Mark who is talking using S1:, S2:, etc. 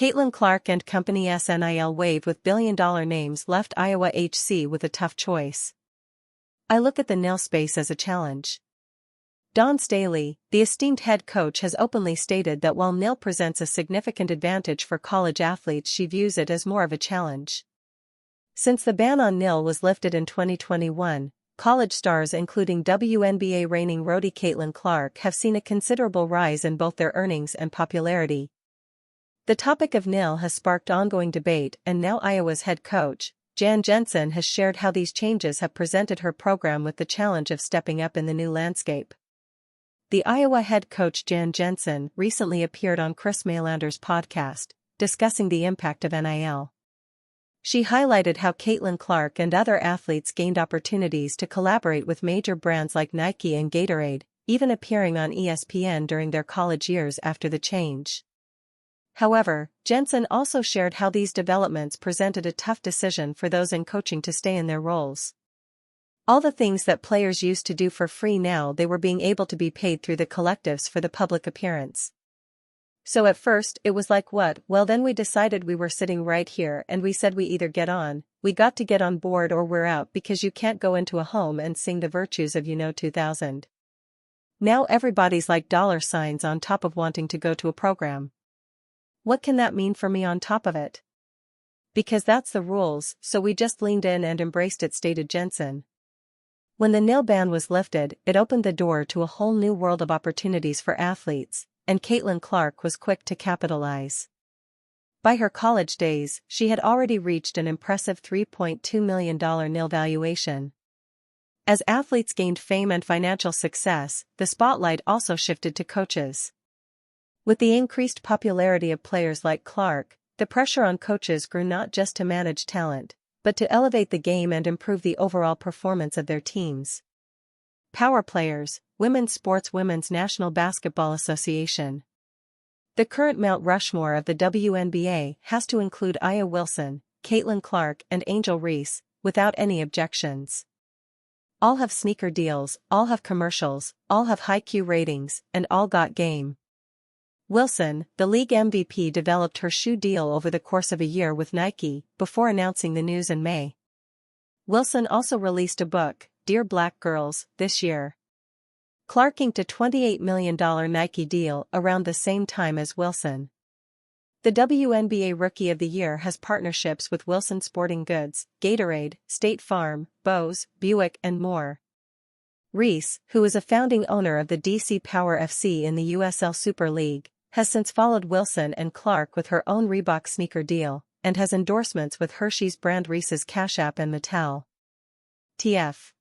S1: Caitlin Clark and company's NIL wave with billion-dollar names left Iowa HC with a tough choice. I look at the NIL space as a challenge. Dawn Staley, the esteemed head coach, has openly stated that while NIL presents a significant advantage for college athletes, she views it as more of a challenge. Since the ban on NIL was lifted in 2021, college stars including WNBA reigning roadie Caitlin Clark have seen a considerable rise in both their earnings and popularity. The topic of NIL has sparked ongoing debate, and now Iowa's head coach, Jan Jensen, has shared how these changes have presented her program with the challenge of stepping up in the new landscape. The Iowa head coach Jan Jensen recently appeared on Chris Malander's podcast, discussing the impact of NIL. She highlighted how Caitlin Clark and other athletes gained opportunities to collaborate with major brands like Nike and Gatorade, even appearing on ESPN during their college years after the change. However, Jensen also shared how these developments presented a tough decision for those in coaching to stay in their roles. All the things that players used to do for free, now they were being able to be paid through the collectives for the public appearance. So at first it was like, what? Well, then we decided we were sitting right here and we said we got to get on board or we're out, because you can't go into a home and sing the virtues of 2000. Now everybody's like dollar signs on top of wanting to go to a program. What can that mean for me on top of it? Because that's the rules, so we just leaned in and embraced it, stated Jensen. When the NIL ban was lifted, it opened the door to a whole new world of opportunities for athletes, and Caitlin Clark was quick to capitalize. By her college days, she had already reached an impressive $3.2 million NIL valuation. As athletes gained fame and financial success, the spotlight also shifted to coaches. With the increased popularity of players like Clark, the pressure on coaches grew, not just to manage talent, but to elevate the game and improve the overall performance of their teams. Power players, Women's Sports, Women's National Basketball Association. The current Mount Rushmore of the WNBA has to include Aya Wilson, Caitlin Clark, and Angel Reese, without any objections. All have sneaker deals, all have commercials, all have high Q ratings, and all got game. Wilson, the league MVP, developed her shoe deal over the course of a year with Nike, before announcing the news in May. Wilson also released a book, Dear Black Girls, this year. Clark inked a $28 million Nike deal around the same time as Wilson. The WNBA Rookie of the Year has partnerships with Wilson Sporting Goods, Gatorade, State Farm, Bose, Buick, and more. Reese, who is a founding owner of the DC Power FC in the USL Super League, has since followed Wilson and Clark with her own Reebok sneaker deal, and has endorsements with Hershey's brand, Reese's Cash App, and Mattel. TF